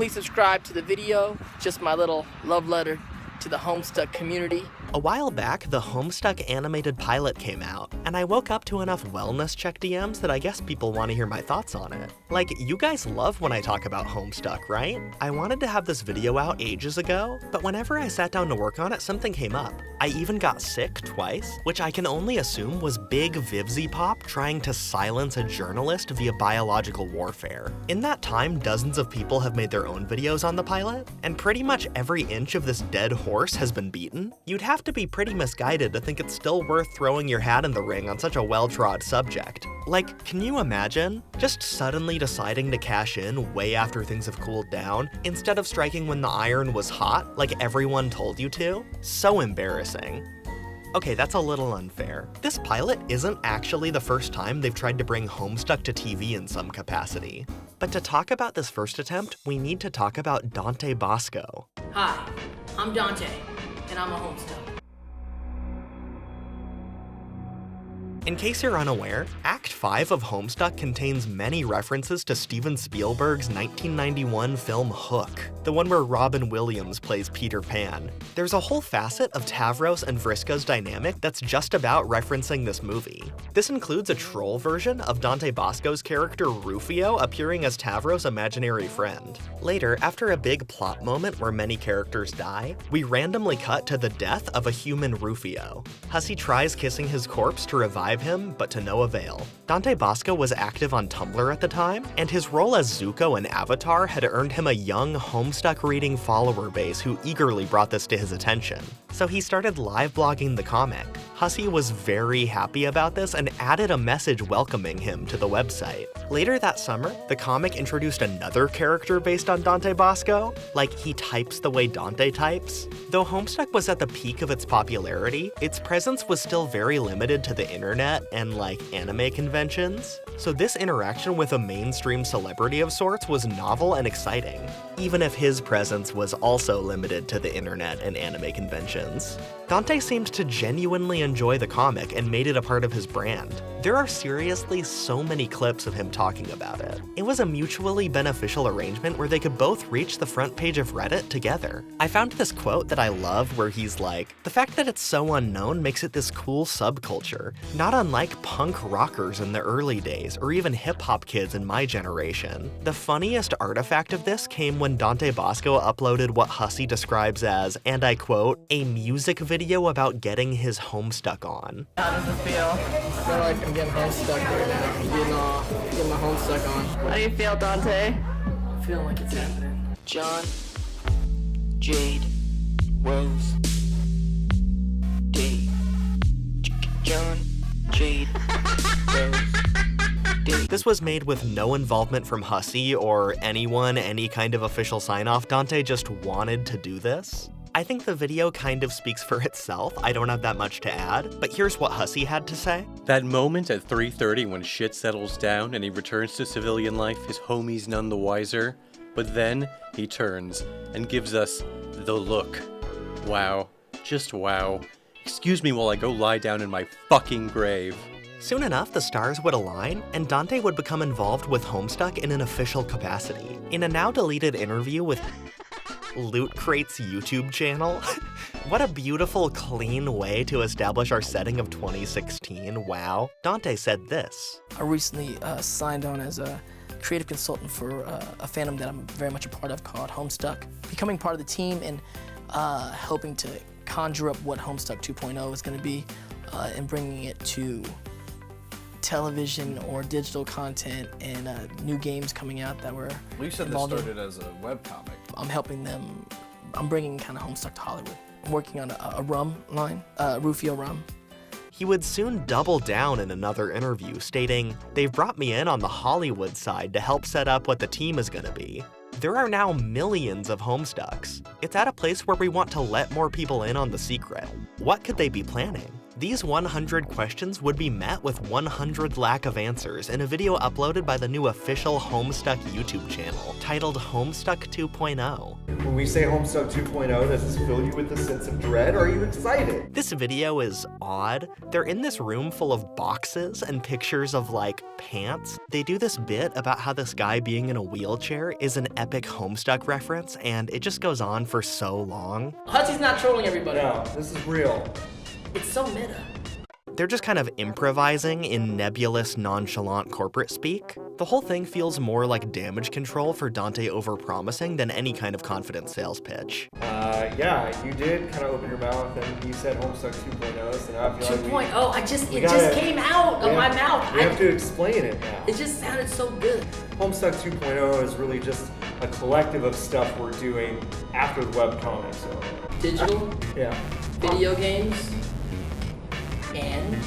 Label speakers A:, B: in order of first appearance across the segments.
A: Please subscribe to the video. Just my little love letter to the Homestuck community.
B: A while back, the Homestuck animated pilot came out, and I woke up to enough wellness check DMs that I guess people want to hear my thoughts on it. Like, you guys love when I talk about Homestuck, right? I wanted to have this video out ages ago, but whenever I sat down to work on it, something came up. I even got sick twice, which I can only assume was Big Vivzy Pop trying to silence a journalist via biological warfare. In that time, dozens of people have made their own videos on the pilot, and pretty much every inch of this dead horse has been beaten. You'd have to be pretty misguided to think it's still worth throwing your hat in the ring on such a well-trod subject. Like, can you imagine? Just suddenly deciding to cash in way after things have cooled down, instead of striking when the iron was hot, like everyone told you to? So embarrassing. Okay, that's a little unfair. This pilot isn't actually the first time they've tried to bring Homestuck to TV in some capacity. But to talk about this first attempt, we need to talk about Dante Bosco.
A: Hi, I'm Dante, and I'm a Homestuck.
B: In case you're unaware, Act 5 of Homestuck contains many references to Steven Spielberg's 1991 film Hook, the one where Robin Williams plays Peter Pan. There's a whole facet of Tavros and Vriska's dynamic that's just about referencing this movie. This includes a troll version of Dante Bosco's character Rufio appearing as Tavros' imaginary friend. Later, after a big plot moment where many characters die, we randomly cut to the death of a human Rufio. Hussie tries kissing his corpse to revive him, but to no avail. Dante Bosco was active on Tumblr at the time, and his role as Zuko in Avatar had earned him a young Homestuck reading follower base who eagerly brought this to his attention. So he started live blogging the comic. Hussie was very happy about this and added a message welcoming him to the website. Later that summer, the comic introduced another character based on Dante Bosco, like he types the way Dante types. Though Homestuck was at the peak of its popularity, its presence was still very limited to the internet and like anime conventions. So this interaction with a mainstream celebrity of sorts was novel and exciting, even if his presence was also limited to the internet and anime conventions. Dante seemed to genuinely enjoy the comic and made it a part of his brand. There are seriously so many clips of him talking about it. It was a mutually beneficial arrangement where they could both reach the front page of Reddit together. I found this quote that I love where he's like, "The fact that it's so unknown makes it this cool subculture, not unlike punk rockers in the early days or even hip-hop kids in my generation." The funniest artifact of this came when Dante Bosco uploaded what Hussie describes as, and I quote, "a music video about getting his Homestuck on."
A: How does it feel?
C: I feel like I'm getting Homestuck right now. I'm getting my Homestuck on.
A: How do you feel, Dante? I feel like it's happening. John, Jade, Rose, Dave. John, Jade, Rose, Dave.
B: This was made with no involvement from Hussie or anyone, any kind of official sign-off. Dante just wanted to do this. I think the video kind of speaks for itself. I don't have that much to add, but here's what Hussie had to say.
D: That moment at 3:30 when shit settles down and he returns to civilian life, his homies none the wiser. But then he turns and gives us the look. Wow. Just wow. Excuse me while I go lie down in my fucking grave.
B: Soon enough, the stars would align, and Dante would become involved with Homestuck in an official capacity. In a now-deleted interview with Loot Crate's YouTube channel. What a beautiful, clean way to establish our setting of 2016, wow. Dante said this.
A: I recently signed on as a creative consultant for a fandom that I'm very much a part of called Homestuck. Becoming part of the team and helping to conjure up what Homestuck 2.0 is going to be and bringing it to television or digital content and new games coming out that were
E: Well, you said this
A: involved in.
E: started as a webcomic.
A: I'm helping them. I'm bringing kind of Homestuck to Hollywood. I'm working on a rum line, Rufio rum.
B: He would soon double down in another interview, stating, "They've brought me in on the Hollywood side to help set up what the team is going to be. There are now millions of Homestucks. It's at a place where we want to let more people in on the secret. What could they be planning? these 100 questions would be met with 100 lack of answers in a video uploaded by the new official Homestuck YouTube channel, titled Homestuck 2.0.
E: When we say Homestuck 2.0, does this fill you with a sense of dread, or are you excited?
B: This video is odd. They're in this room full of boxes and pictures of, like, pants. They do this bit about how this guy being in a wheelchair is an epic Homestuck reference, and it just goes on for so long.
A: Hussie's not trolling everybody.
E: No, this is real.
A: It's so meta.
B: They're just kind of improvising in nebulous, nonchalant corporate speak. The whole thing feels more like damage control for Dante overpromising than any kind of confident sales pitch.
E: Yeah, you did kind of open your mouth and you said Homestuck 2.0, so now I feel
A: 2.0,
E: like
A: it just came out of my mouth.
E: We have to explain it now.
A: It just sounded so good.
E: Homestuck 2.0 is really just a collective of stuff we're doing after the webcomic, so.
A: Digital,
E: Yeah.
A: video games, and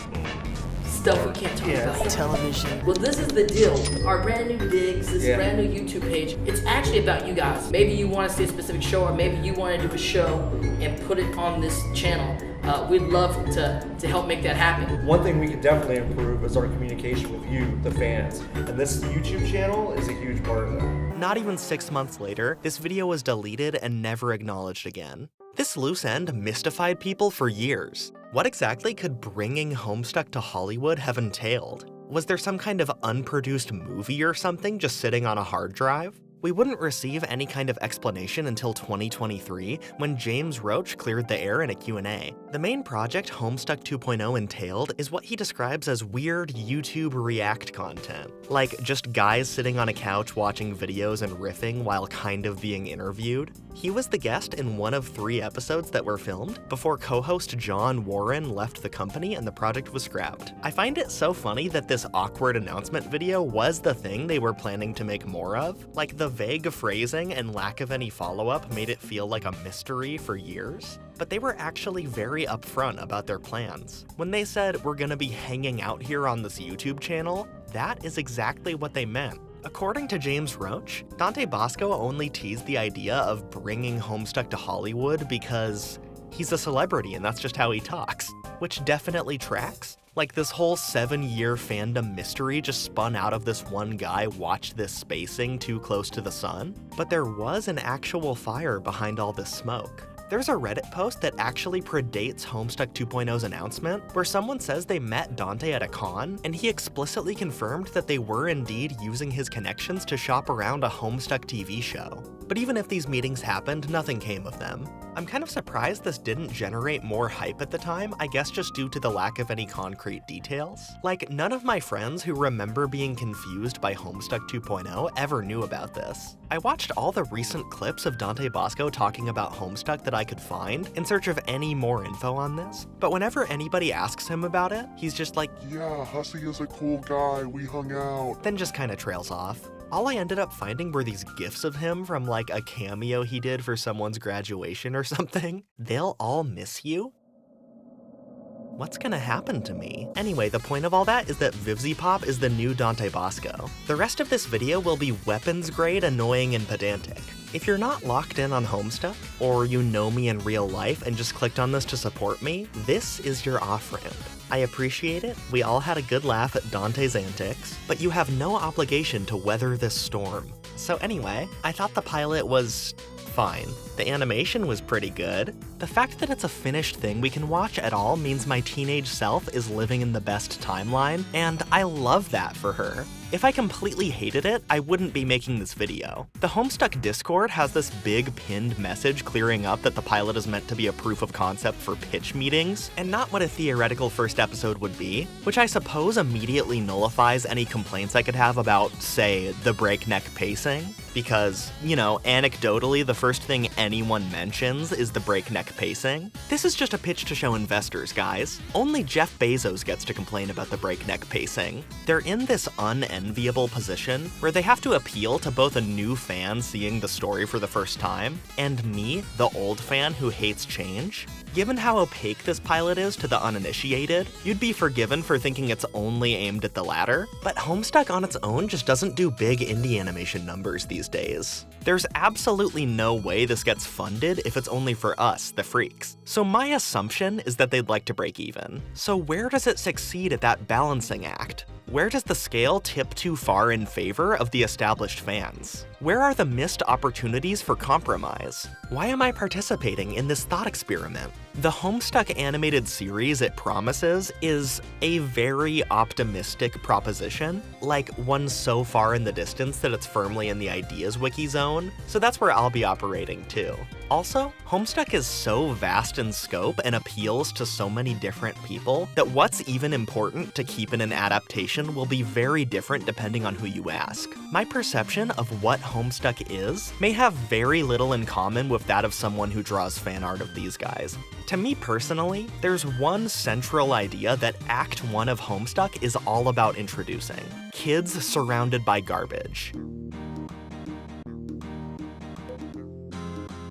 A: stuff we can't talk about. Television. Well, this is the deal. Our brand new digs, this brand new YouTube page, it's actually about you guys. Maybe you want to see a specific show, or maybe you want to do a show and put it on this channel. We'd love to help make that happen.
E: One thing we could definitely improve is our communication with you, the fans. And this YouTube channel is a huge part of that.
B: Not even 6 months later, this video was deleted and never acknowledged again. This loose end mystified people for years. What exactly could bringing Homestuck to Hollywood have entailed? Was there some kind of unproduced movie or something just sitting on a hard drive? We wouldn't receive any kind of explanation until 2023, when James Roach cleared the air in a Q&A. The main project Homestuck 2.0 entailed is what he describes as weird YouTube React content. Like, just guys sitting on a couch watching videos and riffing while kind of being interviewed. He was the guest in one of 3 episodes that were filmed before co-host John Warren left the company and the project was scrapped. I find it so funny that this awkward announcement video was the thing they were planning to make more of. Like, the vague phrasing and lack of any follow-up made it feel like a mystery for years. But they were actually very upfront about their plans. When they said, "We're gonna be hanging out here on this YouTube channel," that is exactly what they meant. According to James Roach, Dante Bosco only teased the idea of bringing Homestuck to Hollywood because he's a celebrity and that's just how he talks, which definitely tracks. Like, this whole 7-year fandom mystery just spun out of this one guy watched this spacing too close to the sun. But there was an actual fire behind all this smoke. There's a Reddit post that actually predates Homestuck 2.0's announcement, where someone says they met Dante at a con, and he explicitly confirmed that they were indeed using his connections to shop around a Homestuck TV show. But even if these meetings happened, nothing came of them. I'm kind of surprised this didn't generate more hype at the time, I guess just due to the lack of any concrete details. Like, none of my friends who remember being confused by Homestuck 2.0 ever knew about this. I watched all the recent clips of Dante Bosco talking about Homestuck that I could find in search of any more info on this, but whenever anybody asks him about it, he's just like,
F: "Yeah, Hussie is a cool guy, we hung out,"
B: then just kinda trails off. All I ended up finding were these gifs of him from like a cameo he did for someone's graduation or something. They'll all miss you? What's gonna happen to me? Anyway, the point of all that is that VivziePop is the new Dante Bosco. The rest of this video will be weapons grade, annoying, and pedantic. If you're not locked in on Homestuck, or you know me in real life and just clicked on this to support me, this is your off-ramp. I appreciate it, we all had a good laugh at Dante's antics, but you have no obligation to weather this storm. So anyway, I thought the pilot was fine. The animation was pretty good. The fact that it's a finished thing we can watch at all means my teenage self is living in the best timeline, and I love that for her. If I completely hated it, I wouldn't be making this video. The Homestuck Discord has this big pinned message clearing up that the pilot is meant to be a proof of concept for pitch meetings, and not what a theoretical first episode would be, which I suppose immediately nullifies any complaints I could have about, say, the breakneck pacing. Because, you know, anecdotally, the first thing anyone mentions is the breakneck pacing. This is just a pitch to show investors, guys. Only Jeff Bezos gets to complain about the breakneck pacing. They're in this unenviable position where they have to appeal to both a new fan seeing the story for the first time, and me, the old fan who hates change. Given how opaque this pilot is to the uninitiated, you'd be forgiven for thinking it's only aimed at the latter, but Homestuck on its own just doesn't do big indie animation numbers these days. There's absolutely no way this gets funded if it's only for us, the freaks. So my assumption is that they'd like to break even. So where does it succeed at that balancing act? Where does the scale tip too far in favor of the established fans? Where are the missed opportunities for compromise? Why am I participating in this thought experiment? The Homestuck animated series it promises is a very optimistic proposition, like one so far in the distance that it's firmly in the ideas wiki zone, so that's where I'll be operating too. Also, Homestuck is so vast in scope and appeals to so many different people that what's even important to keep in an adaptation will be very different depending on who you ask. My perception of what Homestuck is may have very little in common with that of someone who draws fan art of these guys. To me personally, there's one central idea that Act 1 of Homestuck is all about introducing: kids surrounded by garbage.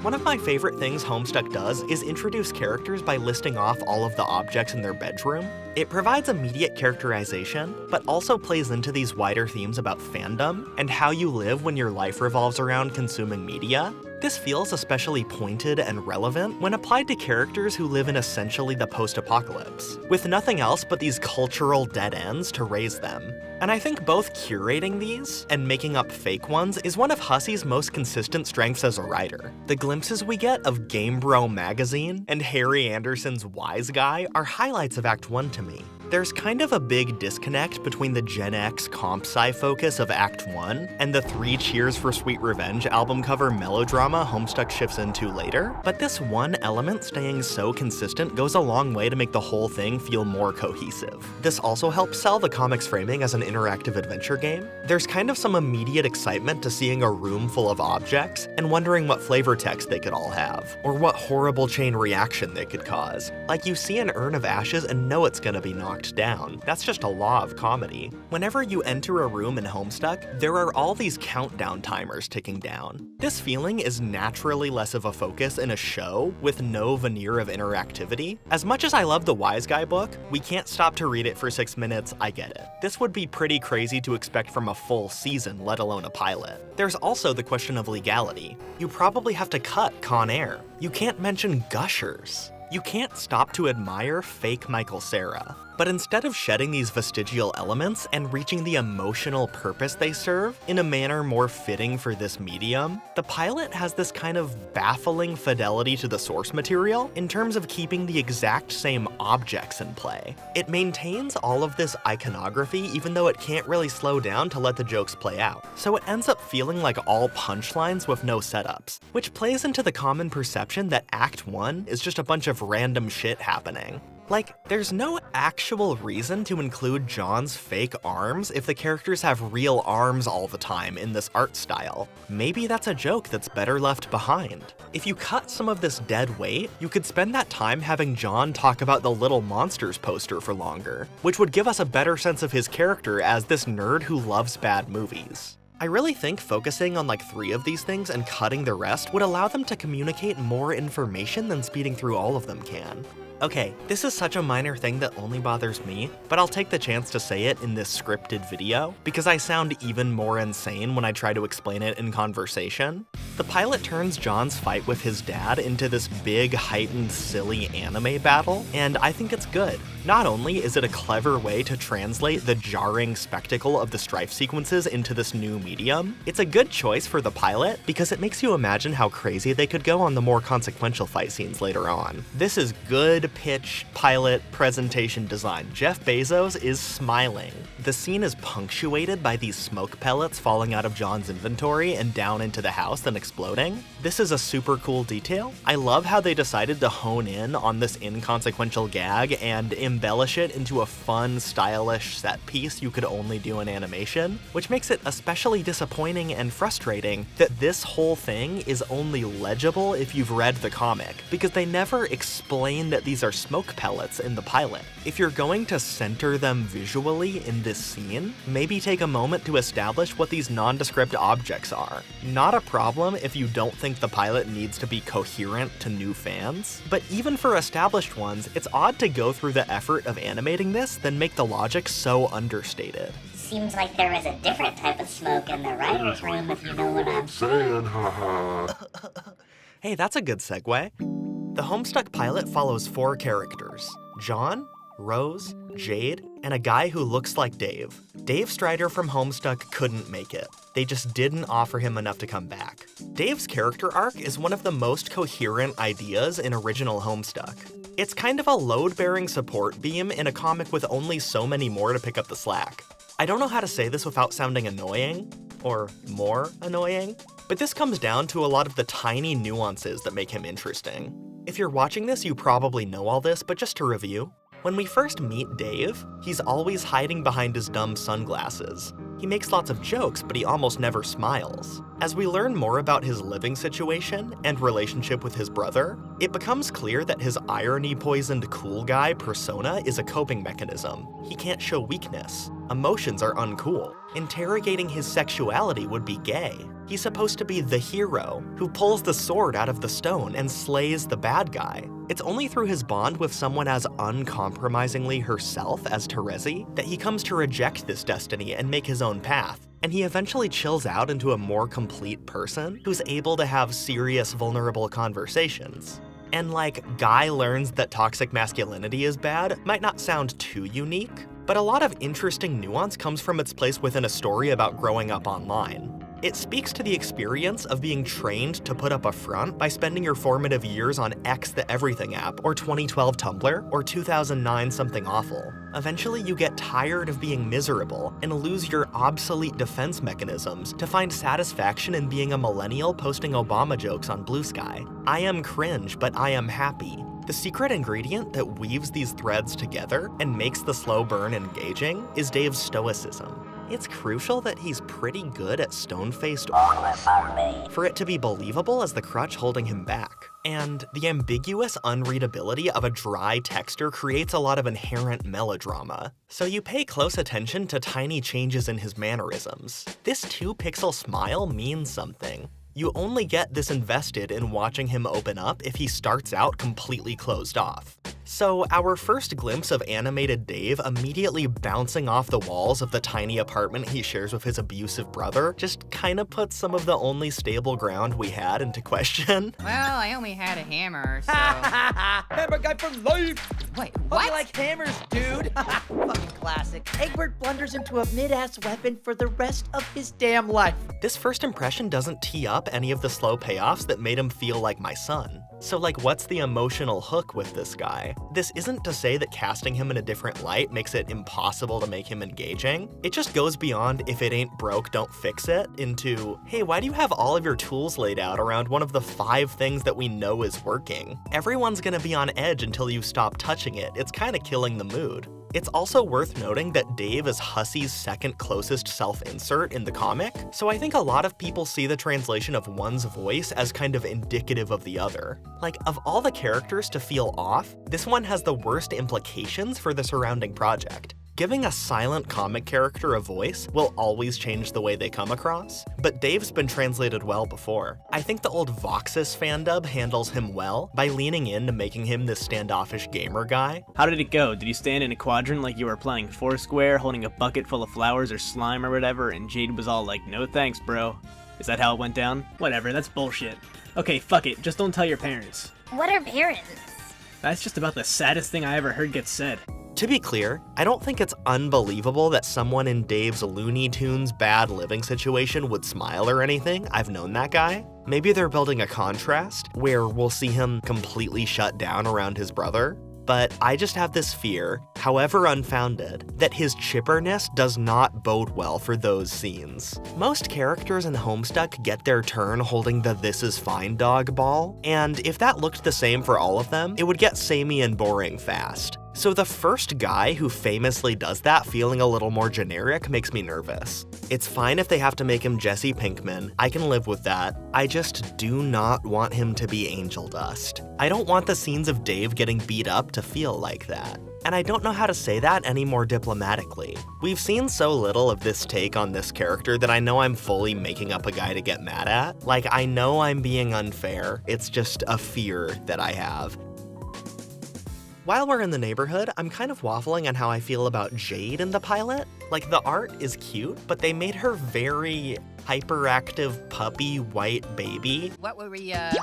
B: One of my favorite things Homestuck does is introduce characters by listing off all of the objects in their bedroom. It provides immediate characterization, but also plays into these wider themes about fandom and how you live when your life revolves around consuming media. This feels especially pointed and relevant when applied to characters who live in essentially the post-apocalypse, with nothing else but these cultural dead ends to raise them. And I think both curating these and making up fake ones is one of Hussie's most consistent strengths as a writer. The glimpses we get of Game Bro magazine and Harry Anderson's Wise Guy are highlights of Act 1 to me. There's kind of a big disconnect between the Gen X comp sci focus of Act 1 and the 3 Cheers for Sweet Revenge album cover melodrama Homestuck shifts into later, but this one element staying so consistent goes a long way to make the whole thing feel more cohesive. This also helps sell the comic's framing as an interactive adventure game. There's kind of some immediate excitement to seeing a room full of objects and wondering what flavor text they could all have, or what horrible chain reaction they could cause. Like, you see an urn of ashes and know it's gonna be knocked down. That's just a law of comedy. Whenever you enter a room in Homestuck, there are all these countdown timers ticking down. This feeling is naturally less of a focus in a show with no veneer of interactivity. As much as I love the Wise Guy book, we can't stop to read it for 6 minutes, I get it. This would be pretty crazy to expect from a full season, let alone a pilot. There's also the question of legality. You probably have to cut Con Air. You can't mention gushers. You can't stop to admire fake Michael Cera. But instead of shedding these vestigial elements and reaching the emotional purpose they serve in a manner more fitting for this medium, the pilot has this kind of baffling fidelity to the source material in terms of keeping the exact same objects in play. It maintains all of this iconography even though it can't really slow down to let the jokes play out. So it ends up feeling like all punchlines with no setups, which plays into the common perception that Act 1 is just a bunch of random shit happening. Like, there's no actual reason to include John's fake arms if the characters have real arms all the time in this art style. Maybe that's a joke that's better left behind. If you cut some of this dead weight, you could spend that time having John talk about the Little Monsters poster for longer, which would give us a better sense of his character as this nerd who loves bad movies. I really think focusing on like 3 of these things and cutting the rest would allow them to communicate more information than speeding through all of them can. Okay, this is such a minor thing that only bothers me, but I'll take the chance to say it in this scripted video, because I sound even more insane when I try to explain it in conversation. The pilot turns John's fight with his dad into this big, heightened, silly anime battle, and I think it's good. Not only is it a clever way to translate the jarring spectacle of the strife sequences into this new medium, it's a good choice for the pilot because it makes you imagine how crazy they could go on the more consequential fight scenes later on. This is good pitch pilot presentation design. Jeff Bezos is smiling. The scene is punctuated by these smoke pellets falling out of John's inventory and down into the house, then exploding. This is a super cool detail. I love how they decided to hone in on this inconsequential gag and embellish it into a fun, stylish set piece you could only do in animation, which makes it especially disappointing and frustrating that this whole thing is only legible if you've read the comic, because they never explain that these are smoke pellets in the pilot. If you're going to center them visually in this scene, maybe take a moment to establish what these nondescript objects are. Not a problem if you don't think the pilot needs to be coherent to new fans, but even for established ones, it's odd to go through the effort of animating this, then make the logic so understated.
G: seems like there was a different type of smoke in the writer's room, if you know what I'm
F: Saying, haha.
B: Hey, that's a good segue. The Homestuck Pilot follows 4 characters: John, Rose, Jade, and a guy who looks like Dave. Dave Strider from Homestuck couldn't make it. They just didn't offer him enough to come back. Dave's character arc is one of the most coherent ideas in original Homestuck. It's kind of a load-bearing support beam in a comic with only so many more to pick up the slack. I don't know how to say this without sounding annoying, or more annoying, but this comes down to a lot of the tiny nuances that make him interesting. If you're watching this, you probably know all this, but just to review. When we first meet Dave, he's always hiding behind his dumb sunglasses. He makes lots of jokes, but he almost never smiles. As we learn more about his living situation and relationship with his brother, it becomes clear that his irony-poisoned cool guy persona is a coping mechanism. He can't show weakness. Emotions are uncool. Interrogating his sexuality would be gay. He's supposed to be the hero, who pulls the sword out of the stone and slays the bad guy. It's only through his bond with someone as uncompromisingly herself as Terezi that he comes to reject this destiny and make his own path. And he eventually chills out into a more complete person who's able to have serious, vulnerable conversations. And like, Guy learns that toxic masculinity is bad might not sound too unique, but a lot of interesting nuance comes from its place within a story about growing up online. It speaks to the experience of being trained to put up a front by spending your formative years on X the Everything app, or 2012 Tumblr, or 2009 Something Awful. Eventually you get tired of being miserable and lose your obsolete defense mechanisms to find satisfaction in being a millennial posting Obama jokes on Blue Sky. I am cringe, but I am happy. The secret ingredient that weaves these threads together and makes the slow burn engaging is Dave's stoicism. It's crucial that he's pretty good at stone-faced for it to be believable as the crutch holding him back. And the ambiguous unreadability of a dry texture creates a lot of inherent melodrama. So you pay close attention to tiny changes in his mannerisms. This 2-pixel smile means something. You only get this invested in watching him open up if he starts out completely closed off. So our first glimpse of animated Dave immediately bouncing off the walls of the tiny apartment he shares with his abusive brother just kinda puts some of the only stable ground we had into question.
H: Well, I only had a hammer, so...
I: Hammer guy for life!
H: Wait,
I: Hope
H: what?
I: you like hammers, dude! Fucking classic. Egbert blunders into a mid-ass weapon for the rest of his damn life.
B: This first impression doesn't tee up any of the slow payoffs that made him feel like my son. So like, what's the emotional hook with this guy? This isn't to say that casting him in a different light makes it impossible to make him engaging. It just goes beyond if it ain't broke, don't fix it, into, hey, why do you have all of your tools laid out around one of the 5 things that we know is working? Everyone's gonna be on edge until you stop touching it. It's kinda killing the mood. It's also worth noting that Dave is Hussie's second closest self-insert in the comic, so I think a lot of people see the translation of one's voice as kind of indicative of the other. Like, of all the characters to feel off, this one has the worst implications for the surrounding project. Giving a silent comic character a voice will always change the way they come across, but Dave's been translated well before. I think the old Voxus fandub handles him well by leaning into making him this standoffish gamer guy.
J: How did it go? Did you stand in a quadrant like you were playing Foursquare, holding a bucket full of flowers or slime or whatever, and Jade was all like, no thanks, bro? Is that how it went down? Whatever, that's bullshit. Okay, fuck it, just don't tell your parents.
G: What are parents?
J: That's just about the saddest thing I ever heard get said.
B: To be clear, I don't think it's unbelievable that someone in Dave's Looney Tunes bad living situation would smile or anything. I've known that guy. Maybe they're building a contrast where we'll see him completely shut down around his brother. But I just have this fear, however unfounded, that his chipperness does not bode well for those scenes. Most characters in Homestuck get their turn holding the "this is fine" dog ball, and if that looked the same for all of them, it would get samey and boring fast. So the first guy who famously does that feeling a little more generic makes me nervous. It's fine if they have to make him Jesse Pinkman, I can live with that. I just do not want him to be Angel Dust. I don't want the scenes of Dave getting beat up to feel like that. And I don't know how to say that any more diplomatically. We've seen so little of this take on this character that I know I'm fully making up a guy to get mad at. Like, I know I'm being unfair, it's just a fear that I have. While we're in the neighborhood, I'm kind of waffling on how I feel about Jade in the pilot. Like, the art is cute, but they made her very hyperactive puppy white baby.
H: What were we,
G: Did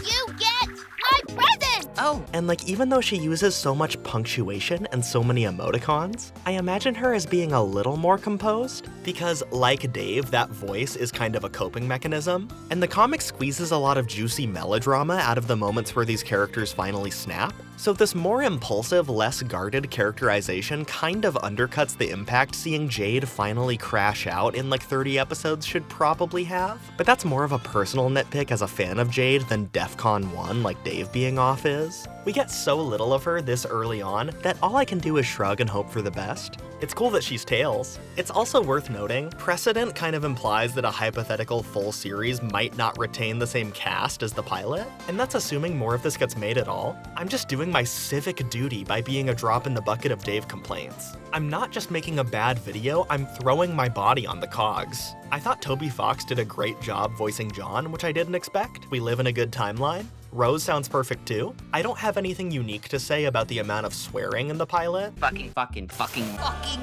G: you get my present?
H: Oh.
B: And like, even though she uses so much punctuation and so many emoticons, I imagine her as being a little more composed, because like Dave, that voice is kind of a coping mechanism. And the comic squeezes a lot of juicy melodrama out of the moments where these characters finally snap. So this more impulsive, less guarded characterization kind of undercuts the impact seeing Jade finally crash out in like 30 episodes should probably have. But that's more of a personal nitpick as a fan of Jade than DEFCON 1 like Dave being off is. We get so little of her this early on that all I can do is shrug and hope for the best. It's cool that she's Tails. It's also worth noting, precedent kind of implies that a hypothetical full series might not retain the same cast as the pilot, and that's assuming more of this gets made at all. I'm just doing my civic duty by being a drop in the bucket of Dave complaints. I'm not just making a bad video, I'm throwing my body on the cogs. I thought Toby Fox did a great job voicing John, which I didn't expect. We live in a good timeline. Rose sounds perfect too. I don't have anything unique to say about the amount of swearing in the pilot.
H: Fucking.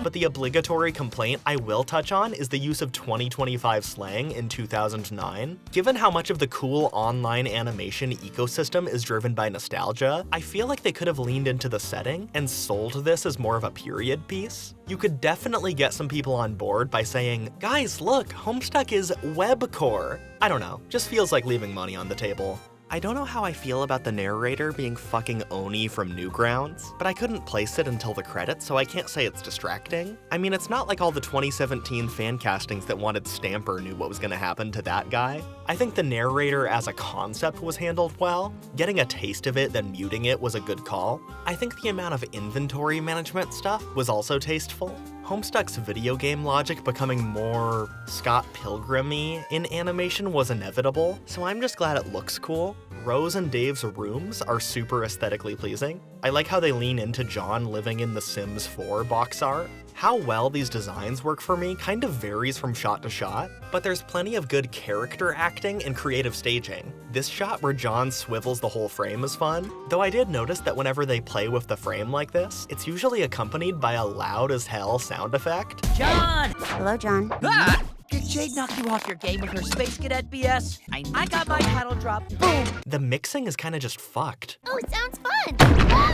B: But the obligatory complaint I will touch on is the use of 2025 slang in 2009. Given how much of the cool online animation ecosystem is driven by nostalgia, I feel like they could have leaned into the setting and sold this as more of a period piece. You could definitely get some people on board by saying, guys, look, Homestuck is webcore. I don't know, just feels like leaving money on the table. I don't know how I feel about the narrator being fucking Oni from Newgrounds, but I couldn't place it until the credits, so I can't say it's distracting. I mean, it's not like all the 2017 fan castings that wanted Stamper knew what was gonna happen to that guy. I think the narrator as a concept was handled well. Getting a taste of it, then muting it was a good call. I think the amount of inventory management stuff was also tasteful. Homestuck's video game logic becoming more Scott Pilgrim-y in animation was inevitable, so I'm just glad it looks cool. Rose and Dave's rooms are super aesthetically pleasing. I like how they lean into John living in the Sims 4 box art. How well these designs work for me kind of varies from shot to shot, but there's plenty of good character acting and creative staging. This shot where John swivels the whole frame is fun, though I did notice that whenever they play with the frame like this, it's usually accompanied by a loud as hell sound effect.
I: John!
G: Hello, John.
I: Ah! Did Jade knock you off your game with her Space Cadet BS? I got my title drop. Boom!
B: The mixing is kind of just fucked.
G: Oh, it sounds fun. Ah!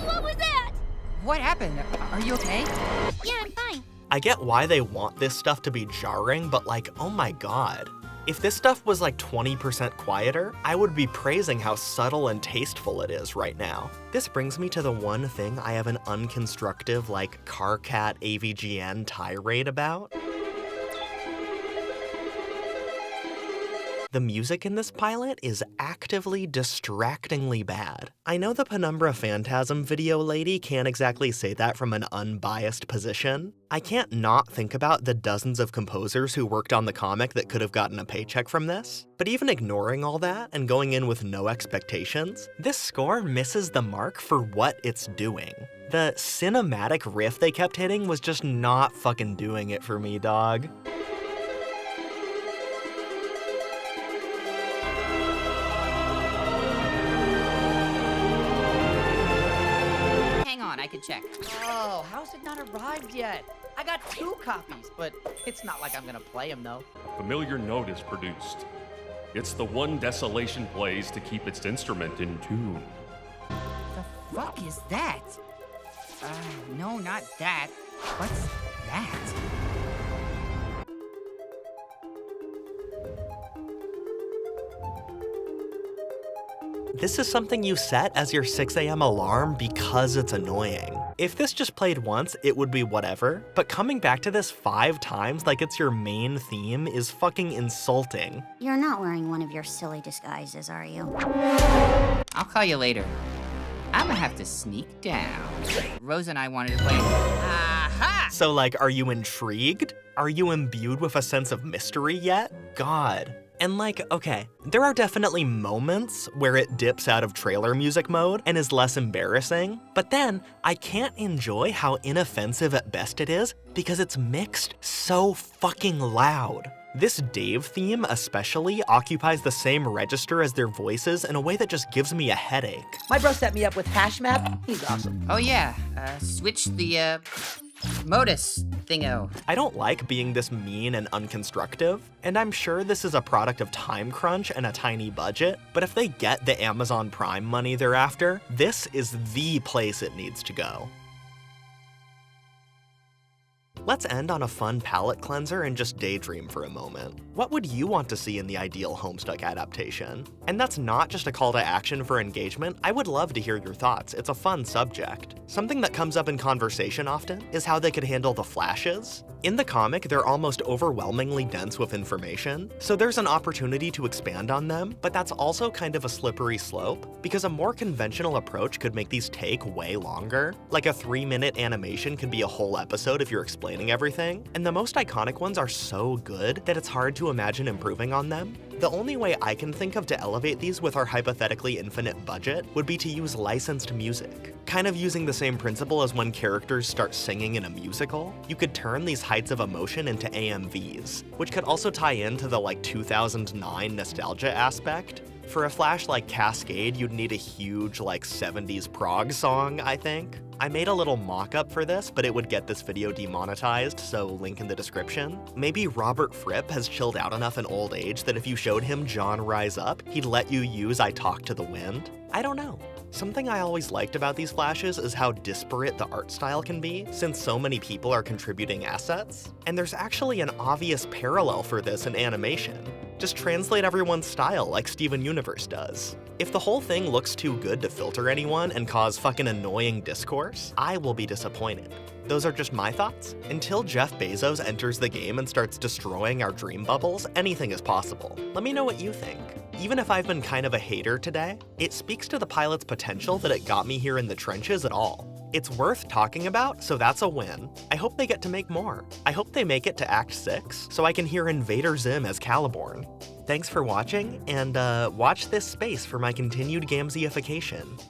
G: What was that?
H: What happened? Are you okay?
G: Yeah, I'm fine.
B: I get why they want this stuff to be jarring, but like, oh my god. If this stuff was like 20% quieter, I would be praising how subtle and tasteful it is right now. This brings me to the one thing I have an unconstructive, like, Carcat AVGN tirade about. The music in this pilot is actively distractingly bad. I know the Penumbra Phantasm video lady can't exactly say that from an unbiased position. I can't not think about the dozens of composers who worked on the comic that could have gotten a paycheck from this. But even ignoring all that and going in with no expectations, this score misses the mark for what it's doing. The cinematic riff they kept hitting was just not fucking doing it for me, dog.
H: I could check.
I: Oh, how's it not arrived yet? I got 2 copies, but it's not like I'm gonna play them though.
K: A familiar note is produced. It's the one Desolation plays to keep its instrument in tune.
H: The fuck is that? No, not that. What's that?
B: This is something you set as your 6 a.m. alarm because it's annoying. If this just played once, it would be whatever, but coming back to this 5 times like it's your main theme is fucking insulting.
G: You're not wearing one of your silly disguises, are you?
H: I'll call you later. I'm gonna have to sneak down. Rose and I wanted to play. Aha!
B: So like, are you intrigued? Are you imbued with a sense of mystery yet? God. And like, okay, there are definitely moments where it dips out of trailer music mode and is less embarrassing, but then I can't enjoy how inoffensive at best it is because it's mixed so fucking loud. This Dave theme especially occupies the same register as their voices in a way that just gives me a headache.
I: My bro set me up with HashMap. He's awesome.
H: Oh yeah, switch the, modus thingo.
B: I don't like being this mean and unconstructive, and I'm sure this is a product of time crunch and a tiny budget, but if they get the Amazon Prime money they're after, this is the place it needs to go. Let's end on a fun palate cleanser and just daydream for a moment. What would you want to see in the ideal Homestuck adaptation? And that's not just a call to action for engagement. I would love to hear your thoughts. It's a fun subject. Something that comes up in conversation often is how they could handle the flashes. In the comic, they're almost overwhelmingly dense with information, so there's an opportunity to expand on them, but that's also kind of a slippery slope, because a more conventional approach could make these take way longer. Like a 3-minute animation could be a whole episode if you're explaining everything, and the most iconic ones are so good that it's hard to imagine improving on them. The only way I can think of to elevate these with our hypothetically infinite budget would be to use licensed music. Kind of using the same principle as when characters start singing in a musical. You could turn these heights of emotion into AMVs, which could also tie into the 2009 nostalgia aspect. For a flash like Cascade, you'd need a huge 70s prog song, I think. I made a little mock-up for this, but it would get this video demonetized, so link in the description. Maybe Robert Fripp has chilled out enough in old age that if you showed him John Rise Up, he'd let you use I Talk to the Wind? I don't know. Something I always liked about these flashes is how disparate the art style can be, since so many people are contributing assets. And there's actually an obvious parallel for this in animation. Just translate everyone's style like Steven Universe does. If the whole thing looks too good to filter anyone and cause fucking annoying discourse, I will be disappointed. Those are just my thoughts. Until Jeff Bezos enters the game and starts destroying our dream bubbles, anything is possible. Let me know what you think. Even if I've been kind of a hater today, it speaks to the pilot's potential that it got me here in the trenches at all. It's worth talking about, so that's a win. I hope they get to make more. I hope they make it to Act 6, so I can hear Invader Zim as Caliborn. Thanks for watching, and watch this space for my continued Gamzeification.